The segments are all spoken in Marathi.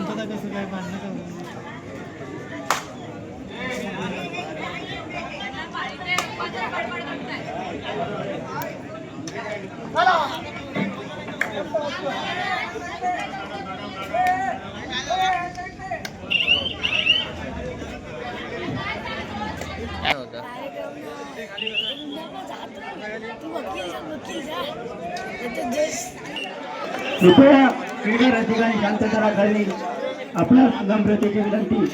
शांतता कसं काय बांधणं का कृपया क्रीडा रसिकांनी शांतता राखावी. आपल्या संगम प्रतीची विनंती.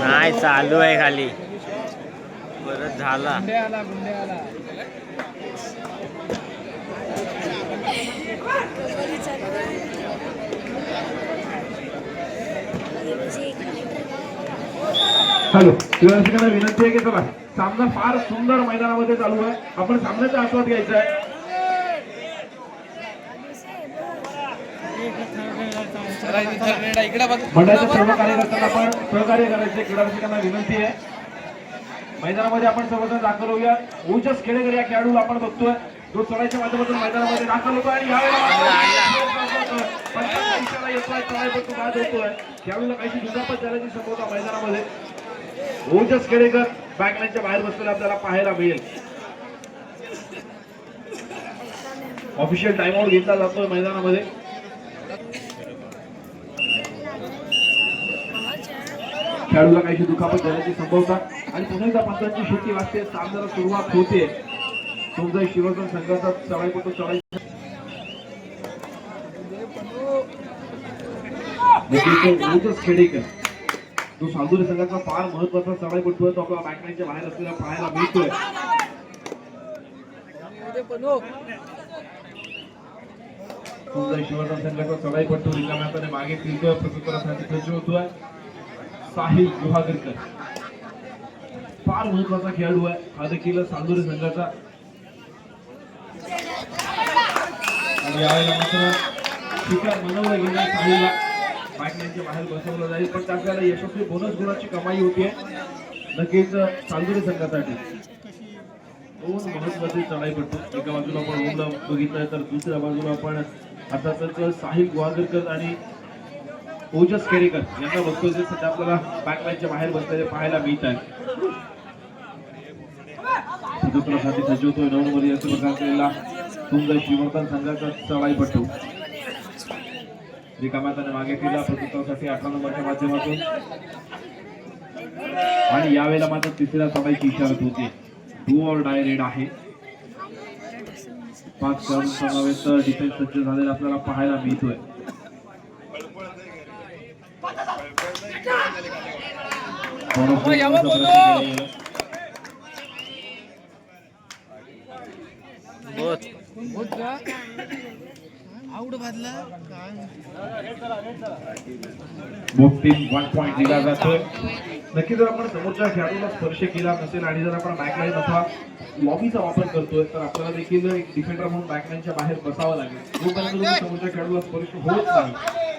नाही चालू आहे खाली परत झाला. हॅलो, रसिकांना विनंती आहे की चला, सामना फार सुंदर मैदानामध्ये चालू आहे. आपण सामन्याचा आस्वाद घ्यायचा आहे. मंडळाच्या सर्व कार्यकर्त्यांना आपण सहकार्य करायचे. क्रीडा रसिकांना विनंती आहे, मैदानामध्ये आपण सर्वजण दाखल होऊया. ओजस खेडेकर या खेळाडूला आपण बघतोय जो चढाईच्या माध्यमातून मैदानामध्ये दाखल होतो आणि खेळाडूला काही दुखापत झाल्याची संभवता मैदानामध्ये. ओजस खेडेकर बॅकलाईनच्या बाहेर बसलेला आपल्याला पाहायला मिळेल. ऑफिशियल टाइम आउट घेतला जातोय मैदानामध्ये. खेळाडूला काही दुखापत झाल्याची संभवता आणि पुन्हा एकदा पंचांची शिट्टी वाजते. सामन्याला सुरुवात होते. तुमचा शिवसेना संघाचा चढाईपटू चढाई ओजस खेडेकर जो सावधुरी संघाचा फार महत्वाचा चढाईपटू आहे तो आपला बॅकलाईनच्या बाहेर असलेला पाहायला मिळतोय. तुमचा शिवसेना संघाचा चढाईपटू रिकाम्या हाताने मागे फिरतोय. प्रत्युत्तरासाठी सज्ज होतोय. साहिल गुहागरकर फार महत्वाचा खेळाडू आहे. हा देखील सावधुरी संघाचा. आणि यावेळेला मात्र शिकार मनवलं गेलं. साहिलला बॅकलाईनच्या बाहेर बसवलं जाईल पण त्याला यशस्वी बोनस गुणाची कमाई होतीये नक्कीच चांदुरी संघासाठी. दोन महत्वाचे चढाईपटू एका बाजूला आपण ओमला बघितलं तर दुसऱ्या बाजूला आपण अर्थातच साहिल गुहागरकर आणि ओजस खेडेकर यांना बघतोय जे सध्या आपल्याला बॅकलाईनच्या बाहेर बसलेले पाहायला मिळत आहे. प्रत्युत्तरासाठी सज्ज होतोय 9 नंबर याचा प्रकार केलेला तुमचा शिवसेना संघाचा चढाईपटू. रिकाम्या हाताने मागे फिरला. प्रत्युत्तरासाठी 18 नंबरच्या माध्यमातून आणि यावेळेला मात्र तिसऱ्या चढाईची इशारा होते. डू ऑर डाय रेड आहे. 5 खेळाडू समावेश डिफेन्स सज्ज झालेला आपल्याला पाहायला मिळतोय. टीम 1 पॉइंट दिला जातोय. नक्की जर आपण समोरच्या खेळाडूला स्पर्श केला नसेल आणि जर आपण बॅकलाईन अथवा लॉबीचा वापर करतोय तर आपल्याला देखील एक डिफेंडर म्हणून बॅकलाईनच्या बाहेर बसावं लागेल. जोपर्यंत समोरच्या खेळाडूला स्पर्श होत नाही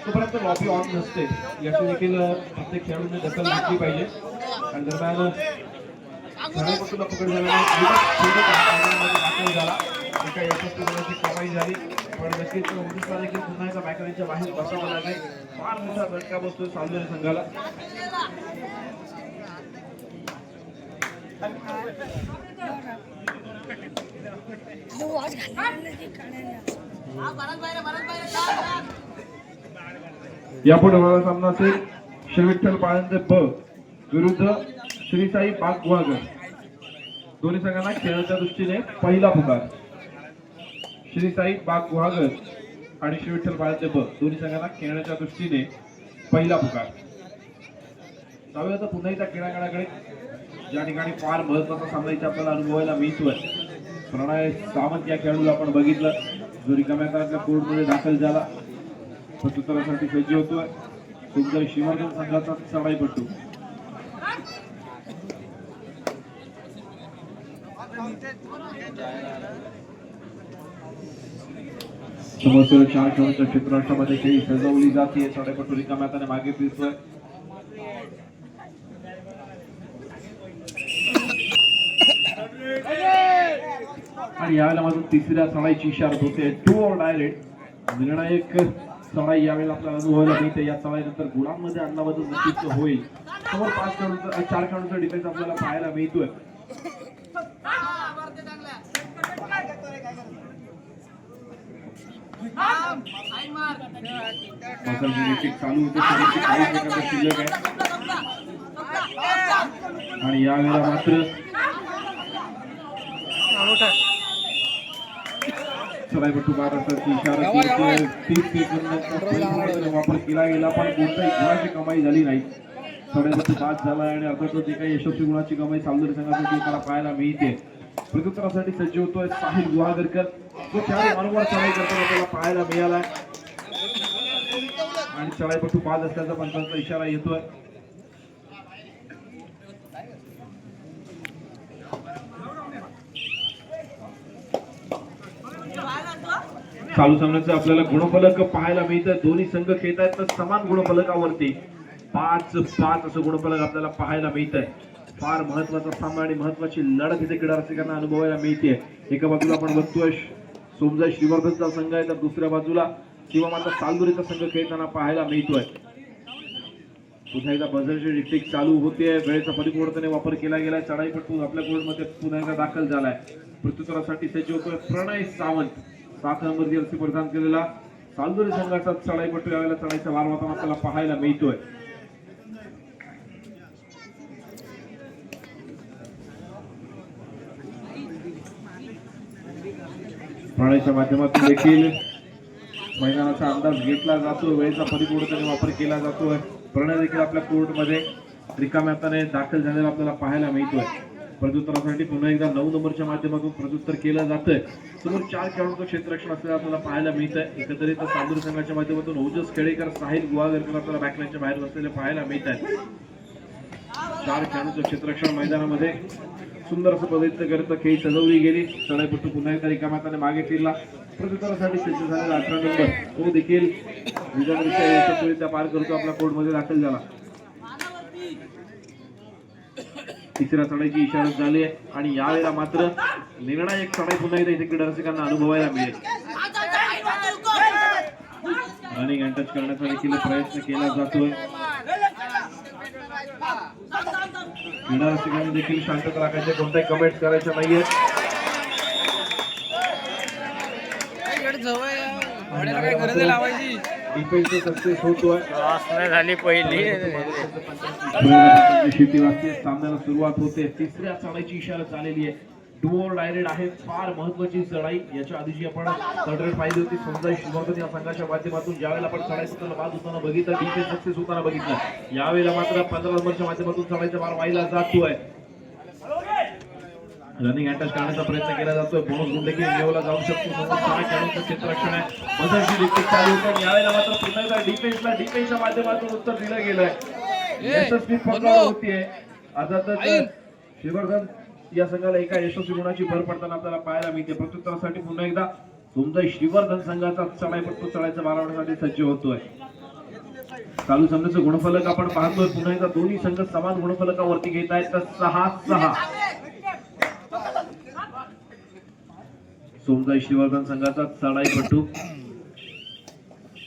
तोपर्यंत लॉबी ऑन नसते. याची देखील प्रत्येक खेळाडूने दखल घेतली पाहिजे. आणि दरम्यान खेळाडूला पकड झाला एका यशस्वी गुणाची कमाई झाली पण नक्कीच ओजसला देखील पुन्हा एकदा बॅकलाईनच्या बाहेर बसावं लागेल. फार मोठा धक्का बसतोय सावधुरी संघाला. यापुढे होणारा सामना असेल श्री विठ्ठल पाळंदे ब विरुद्ध श्री साई बागवागर. दोन्ही संघांना खेळाच्या दृष्टीने पहिला पुकार. श्री साई बागवागर आणि श्री विठ्ठल बाळाचे ब दोन्ही संघांना खेळण्याच्या दृष्टीने पहिला पुकार. जाऊया आता पुन्हा एकदा क्रीडांगणाकडे, ज्या ठिकाणी फार महत्वाचा सामना इथे आपल्याला अनुभवायला मिळतोय. प्रणय सावंत या खेळाडूला आपण बघितलं, जो रिकाम्या काळातल्या कोर्टमध्ये दाखल झाला, प्रत्युत्तरासाठी सज्ज होतोय. सुंदर शिवर्धन संघाचा चढाईपट्टू. समोरच्या 4 खेळाडूंच्या क्षेत्ररक्षणामध्ये खेळी सजवली जाते. चढाईपट्टू रिकाम्या हाताने मागे फिरतोय. आणि यावेळेला मात्र तिसऱ्या चढाईची इशारा होते. 2 ऑर डायरेक्ट निर्णायक चढाई यावेळेला आपल्याला अनुभवायला मिळते. या चढाईनंतर गुणांमध्ये अदलाबदल नक्कीच होईल. समोर 4 खेळाडूंचा डिफेन्स आपल्याला पाहायला मिळतोय. चालू होते, शिल्लक आहे. आणि यावेळेला मात्र चढाईपट्टू महाराष्ट्राची इशारा 30 सेकंदाचा वापर केला गेला, पण कोणत्याही गुणाची कमाई झाली नाही. चढाईपट्टू बाद झाला आणि अर्थातच एका यशस्वी गुणाची कमाई चालदरी संघासाठी आपल्याला पाहायला मिळते. प्रत्युत्तरासाठी सज्ज होतोय साहिल गुहागरकर, जो खेळाडू वारंवार चढाई करताना आपल्याला पाहायला मिळाला आणि चढाईपट्टू बाद असल्याचा पंचांचा इशारा येतोय. चालू सामन्याचं आपल्याला गुणफलक पाहायला मिळतं. दोन्ही संघ खेळत आहेत तर समान गुणफलकावरती 5-5 असं गुणफलक आपल्याला पाहायला मिळत आहे. फार महत्वाचा सामना आणि महत्वाची लढत इथे क्रीडा रसिकांना अनुभवायला मिळते. एका बाजूला आपण बघतोय सोमजय श्रीवर्धनचा संघ आहे, तर दुसऱ्या बाजूला शिवमाता चालदुरीचा संघ खेळताना पाहायला मिळतोय. पुन्हा एकदा बझरची डिक्टिक चालू होते. वेळेचा परिपूर्णपणे वापर केला गेलाय. चढाईपट्टू आपल्या कोर्टमध्ये पुन्हा एकदा दाखल झालाय. प्रत्युत्तरासाठी सज्ज होतोय प्रणय सावंत, 7 नंबर जर्सी परिधान केलेला चालदुरी संघाचा चढाईपट्टू यावेळेला चढाईचा वार वाहताना आपल्याला पाहायला मिळतोय. प्रणयच्या माध्यमातून देखील मैदानाचा अंदाज घेतला जातो. वेळेचा परिपूर्णपणे वापर केला जातोय. प्रणय देखील आपल्या कोर्टमध्ये रिकाम्या हाताने दाखल झालेला आपल्याला पाहायला मिळतोय. प्रत्युत्तरासाठी पुन्हा एकदा 9 नंबरच्या माध्यमातून प्रत्युत्तर केलं जातंय. समोर 4 खेळाडूंचं क्षेत्ररक्षण असलेलं आपल्याला पाहायला मिळतंय. एकंदरीत चालदुरी संघाच्या माध्यमातून ओजस खेडेकर, साहिल गुहागरकर आपल्याला बॅकलाईनच्या बाहेर बसलेले पाहायला मिळत आहेत. 4 खेळाडूंचं क्षेत्ररक्षण मैदानामध्ये सुंदर असं पद्धतीने करत खेळी सजवली गेली. चढाईपट्टू पुन्हा एकदा रिकाम्या हाताने मागे फिरला. प्रत्युत्तरासाठी सज्ज झालेला 18 नंबर तो देखील यशस्वीरित्या पार करतो आपल्या कोर्टमध्ये दाखल झाला. तिसऱ्या चढाईची इशारा झाली आहे आणि यावेळेला मात्र निर्णायक चढाई पुन्हा एकदा इथे क्रीडा रसिकांना अनुभवायला मिळेल. रनिंग अँड टच करण्याचा देखील प्रयत्न केला जातोय. क्रीडा रसिकांनी देखील शांतता राखायचे, कोणत्याही कमेंट्स करायच्या नाहीयेत. डिफेन्सचा सक्सेस होतोय. झाली पहिली शेती वाजते, सामन्याला सुरुवात होते. तिसऱ्या चढाईची इशारा झालेली आहे. 2 ऑर डायरेक्ट आहे. फार महत्वाची चढाई. याच्या आधी जी आपण चढाई पाहिली होती सोमजय श्रीवर्धन या संघाच्या माध्यमातून, ज्यावेळेला आपण चढाई होताना बाद होताना बघितलं, डिफेन्स सक्सेस होताना बघितलं. यावेळेला मात्र 15 नंबरच्या माध्यमातून चढाईचा मार व्हायला जातोय. रनिंग अटॅच करण्याचा प्रयत्न केला जातोय. बोनस गुण देखील मिळवला जाऊ शकतो. 6 खेळाडूंचं क्षेत्ररक्षण आहे. बझरची डिक्टिक चालू होते. यावेळेला मात्र पुन्हा एकदा डिफेन्सच्या माध्यमातून उत्तर दिलं गेलंय. यशस्वी पकड होतीये. अर्थातच श्रीवर्धन या संघाला एका यशस्वी गुणाची भर पडताना आपल्याला पाहायला मिळते. प्रत्युत्तरासाठी पुन्हा एकदा सोमजय श्रीवर्धन संघाचा चढाईपट्टू चढाईचा वारवण्यासाठी सज्ज होतोय. चालू सामन्याचं गुणफलक आपण पाहतोय. पुन्हा एकदा दोन्ही संघ समान गुणफलकावरती घेत आहेत. तर 6-6 सोमजय श्रीवर्धन संघाचा चढाईपट्टू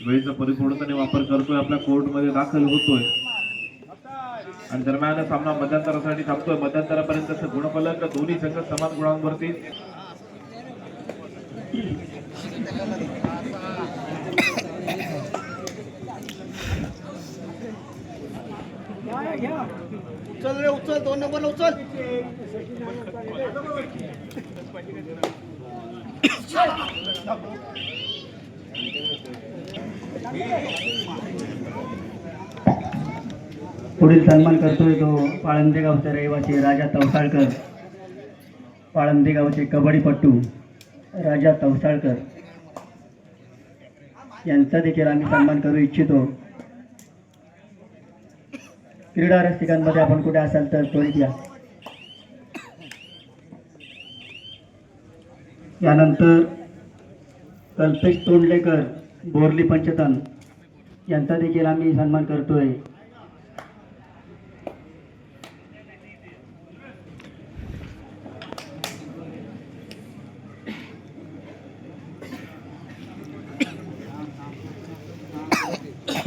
वेळेचा परिपूर्णपणे वापर करतोय. आपल्या कोर्टमध्ये दाखल होतोय आणि दरम्यान सामना मध्यंतरासाठी थांबतोय. मध्यंतरापर्यंत गुणफलक दोन्ही संघ समान गुणांवरती. उचल रे उचल, 2 नंबरला उचल. पुढील सन्मान करतोय तो पाळंदे गावचा रहिवासी राजा तवसाळकर. पाळंदे गावचे कबड्डीपट्टू राजा तवसाळकर यांचा देखील आम्ही सन्मान करू इच्छितो. क्रीडा रसिकांमध्ये आपण कुठे असाल तर त्वरित या. यानंतर कल्पेश तोंडलेकर बोरली पंचतन यांचा देखील आम्ही सन्मान करतोय.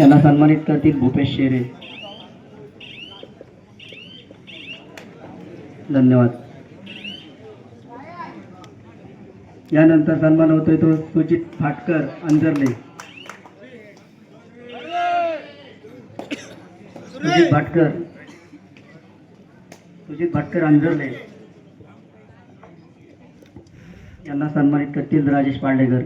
यांना सन्मानित करतील भूपेश शेरे. धन्यवाद. यानंतर सन्मान होतोय तो सुजित फाटकर अंजरले. सुजित भाटकर अंजरले यांना सन्मानित करतील राजेश पार्लेकर.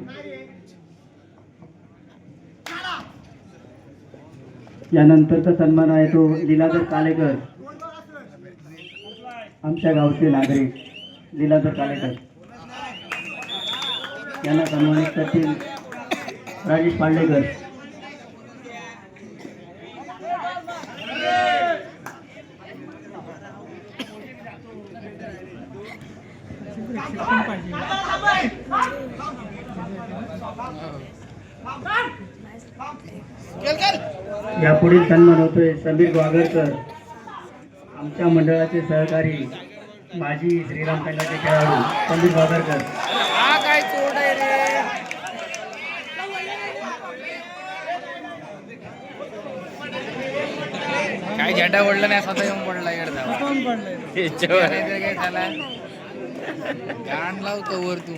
यानंतरचा सन्मान आहे तो लीलाधर कालेकर, आमच्या गावचे नागरिक लीलाधर कालेकर यांना सन्मानित करतील राजेश पांडेकर. यापुढील सन्मान होतोय समीर ग्वागरकर, आमच्या मंडळाचे सहकारी माजी श्रीराम संघाचे खेळाडू समीर ग्वागरकर. काय झेंडा ओढला नाही, स्वतः येऊन पडला काय झाला गाण लावतो वर तू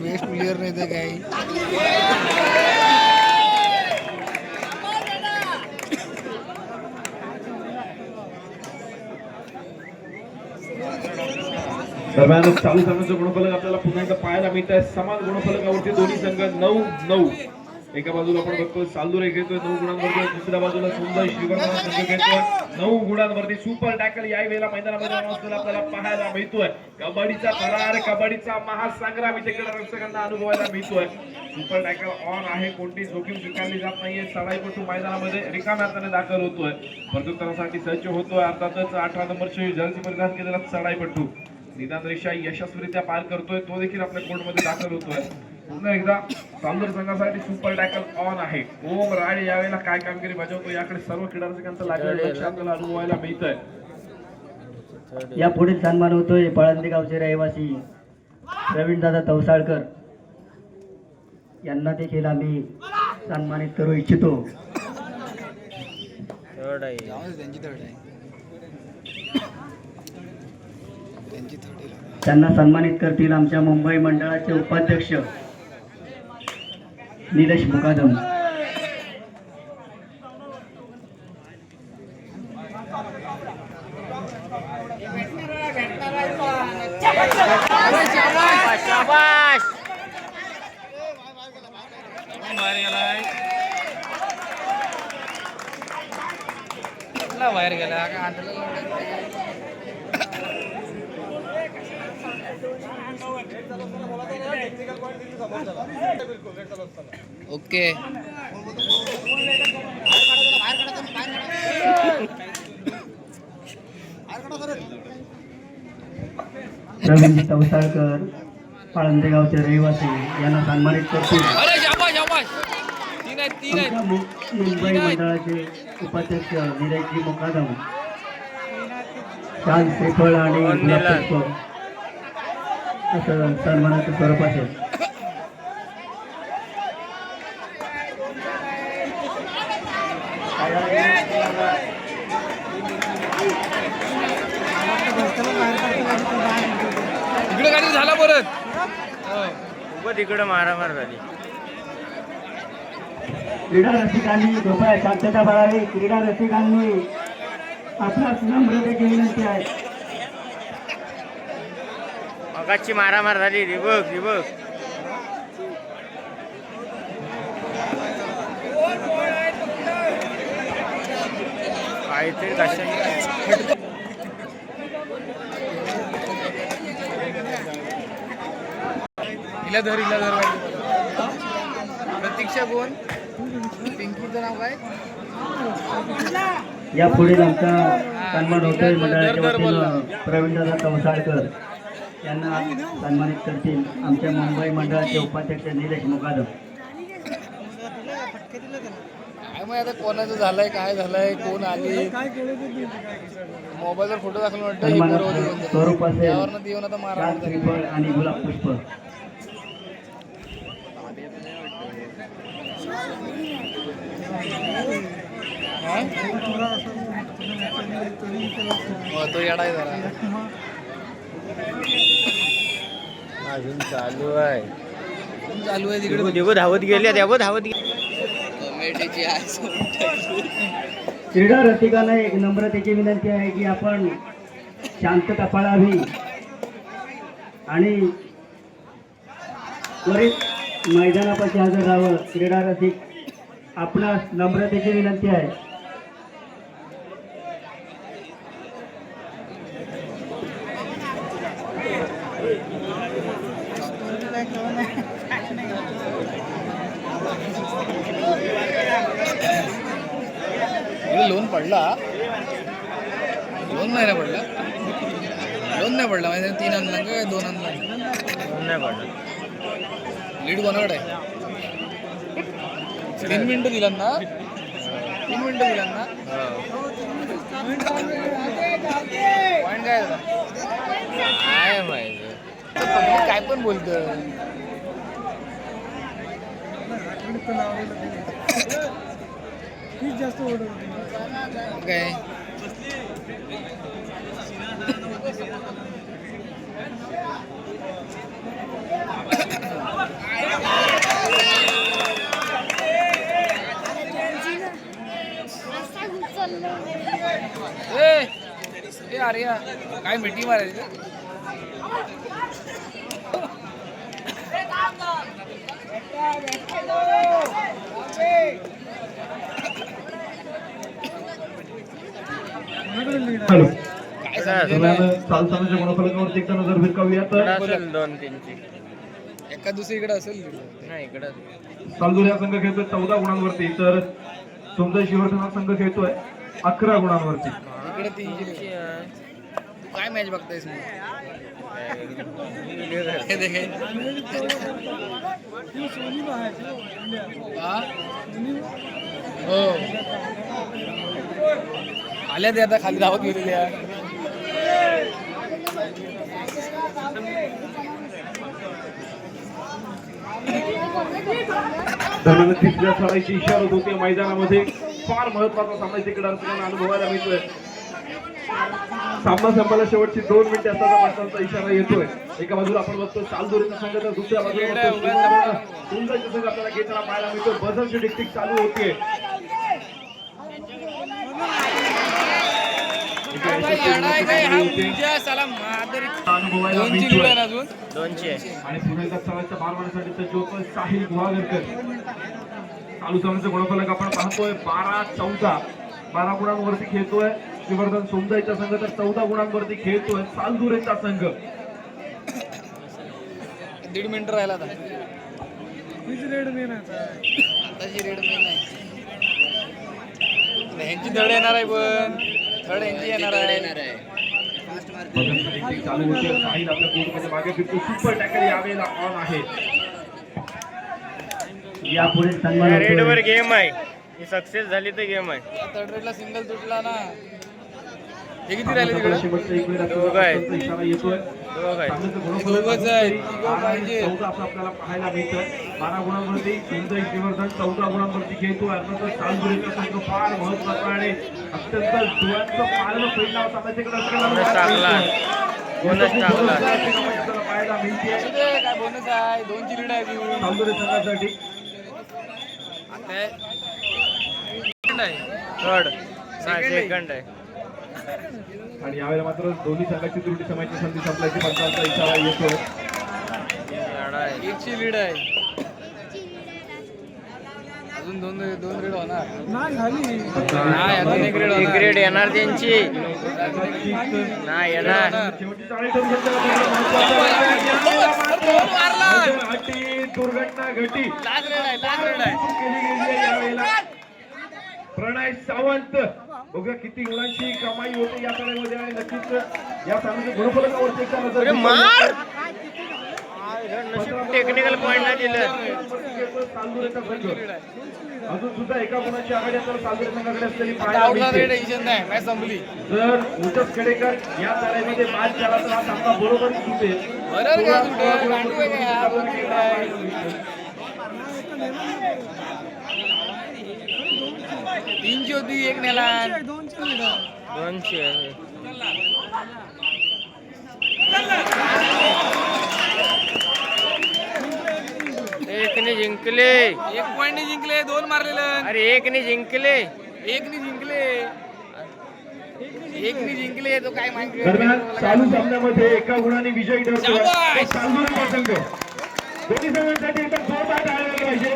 बेस्ट प्लेअर नाही तर काही. दरम्यान चालू संघाचं गुणफलक आपल्याला पुन्हा एकदा पाहायला मिळत आहे. समान गुणफलकावरती दोन्ही संघ 9-9. एका बाजूला आपण बघतोय सालदुरे घेतोय 9 गुणांवरती, दुसऱ्या बाजूला सुंदर श्रीवर्धन संघ घेतोय 9 गुणांवरती. सुपर टॅकल या वेळेला मैदानामध्ये आपल्याला पाहायला मिळतोय. कबड्डीचा थरार, कबड्डीचा महासंग्राम इथे रक्षकांना अनुभवायला मिळतोय. सुपर टॅकल ऑन आहे, कोणती जोखीम स्वीकारली जात नाहीये. सडाईपट्टू मैदानामध्ये रिकाम्या हाताने दाखल होतोय, प्रत्युत्तरासाठी सज्ज होतोय. अर्थातच 18 नंबरची जर्सी परिधान केलेला सडाईपट्टू निदान रेषा यशस्वीरित्या पार करतोय, तो देखील आपल्या कोर्टमध्ये दाखल होतोय. पुन्हा एकदा चांदूर संघासाठी सुपर टॅकल ऑन आहे. ओम राळे यावेळेला काय कामगिरी बजावतो याकडे सर्व क्रीडा रसिकांचं लागलेलं लक्ष आपल्याला अनुभवायला मिळतंय. या पुढील सन्मान होतोय पाळंदे गावचे रहिवासी प्रवीणदादा तवसाळकर यांना देखील आम्ही सन्मानित करू इच्छितो. त्यांना सन्मानित करतील आमच्या मुंबई मंडळाचे उपाध्यक्ष निलेश मुकादम. बाहेर गेला ओके. प्रवीण तवसाळकर पाळंदे गावचे रहिवासी यांना सन्मानित करतील मुंबई मंडळाचे उपाध्यक्ष निलेशजी मुकादम. शाल श्रीफळ आणि गुलाबपुष्प असं सन्मानाचं स्वरूप असेल. इकडे काहीतरी झाला परत तिकडं मारामार झाली. क्रीडा रसिकांनी कृपया शांतता पाळावी. क्रीडा रसिकांनी आपणास नम्रतेची विनंती आहे. मगाची मारामार झाली रे बघ रे बघ. काहीतरी कशा हिला धर प्रतीक्षा कोण पिंकीचं नाव काय या पुढील आमचा सन्मान होतोय मंडळाच्या वतीनं प्रवीणदादा कवसाळकर यांना सन्मानित करतील आमच्या मुंबई मंडळाचे उपाध्यक्ष निलेश मुकादम. काय मग आता कोणाचं झालंय काय झालंय कोण आली मोबाईलवर फोटो दाखवून वाटतं ही पोरं होती कोणतरी. स्वरूप असेल त्यावरनं येऊन आता मारा लाल श्रीफळ आणि गुलाब पुष्प. तो येडा आहे जरा अजून चालू आहे. चालू आहे तिकडे देव धावत गेले देव धावत गेले. कमेटीची आहे क्रीडा रसिकांना एक नम्रतेची विनंती आहे की आपण शांतता पाळावी आणि त्वरित मैदानापाशी हजर राहावं. क्रीडा रसिक आपणास नम्रतेची विनंती आहे. लोन पडला लोन नाही ना पडला लोन नाही पडला म्हणजे 3 आणला का 2 आणला नाही पडलं. लीड कोणाकडे आहे 3 मिनिटं दिला ना 3 मिनिटं दिला ना पॉईंट काय झाला काय माहिती. पब्लिक काय पण बोलतं काय ए अरे काय मिठी मारायची हॅलो काय चाल सामन्याच्या गुणफलकावरती एकदा नजर भिरकावूयात. असेल 2-3ची. एका दुसरीकडे असेल नाही इकडं. चालदूर या संघ खेळतोय 14 गुणांवरती तर सुंदर शिवर्धन हा संघ खेळतोय 11 गुणांवरती. इकडे 3ची तू काय मॅच बघतायस मग हे देखे हो आल्या ते आता खाली धावत गेलेल्या दरम्यान तिसऱ्या सराईची इशारत होते मैदानामध्ये. फार महत्वाचा सामना तिकडे असताना अनुभवायला मिळतोय. सामना संपायला शेवटची 2 मिनिटे असताना माणसांचा इशारा येतोय. एका बाजूला आपण बघतो चालदोरीचा संघ तर दुसऱ्या बाजूला सुंदरचा संघ आपल्याला घेताना पाहायला मिळतो. बझरची टिकटिक चालू होतीये. अनुभवायला मिळतोय. 2ची आहे. आणि पुन्हा एकदा सराईच्या बार मारण्यासाठी सज्ज होतोय साहिल गुहागरकर. चालू सामन्याचा गुणफलक आपण पाहतोय 12-14. 12 गुणांवरती खेळतोय श्रीवर्धन सोमजाईचा संघ तर 14 गुणांवरती खेळतोय चालदुरेचा संघ. 1.5 मिनिट राहिला आता आताची रेड मेन आहे ह्यांची धड येणार आहे पण धड यांची येणार आहे चालू होते. साहिल आपल्या कोर्टमध्ये मागे फिरतो. सुपर टॅकल यावेळेला ऑन आहे. यापुढे सन्मान रेडवर होतोय गेम आहे. ही सक्सेस झाली तर गेम आहे. थर्ड रेडला सिंगल तुटला ना. हे किती राहिले तिकडे शेवटचा एक वेळ दोघं आहेत. इशारा येतोय. दोघं आहेत. दोघंच आहेत. तिघं पाहिजे. 14 असं आपल्याला पाहायला मिळतंय. 12 गुणांवरती सुंदर श्रीवर्धन 14 गुणांवरती खेळतोय. अर्थातच चालदुरेचा संघ फार महत्वाचा आणि अत्यंत डोळ्यांचं पाळणं फेडणारा सामन्याकडे बोनस टाकला. बोनस टाकला. पाहायला मिळते. काय बोनस आहे 2ची लीड आहे ती. चालदुरे संघासाठी आता थर्ड सेकंड आहे. आणि यावेळेला मात्र दोन्ही संघाची त्रुटी समायची संधी संपल्याची पंचांचा इशारा येतोय. एकची लीड आहे अजून दोन रीड होणार नाही अजून एक रीड होणार ग्रेड येणार त्यांची नाही येणार. शेवटी चाळी ठेवून दुर्घटना घटी लाज रीड आहे केली गेली आहे यावेळेला. प्रणय सावंत बघूया किती गुणांची कमाई होते या सामन्यामध्ये आणि नक्कीच या सामन्याच्या गुणफलकावरती एकदा नजर अरे मार टेक्निकल पॉइंट नाही दिलं. तालुक्याचा संघ अजून सुद्धा एका गुणाची आघाडी असताना तालुक्या संघाकडे असलेली आउटला रीड टेन्शन नाही मॅच संपली जर उचस खेडेकर या लढाईमध्ये बाद झाला तर हा सामना बरोबर सुटेल. बरोबर का सुटेल? गांडू आहे का हा? तीनची होती एक नेला 200 आहे. एकने जिंकले. एक पॉइंटने जिंकले 2 मारलेले अरे एकने जिंकले. एकने जिंकले तो काय माहिती दरम्यान चालू सामन्यामध्ये एका गुणाने विजयी ठरतो शाबास! चांदूरचा संघ. दोन्ही संघांसाठी एकदम जोरदार टाळ्या वाजल्या पाहिजे.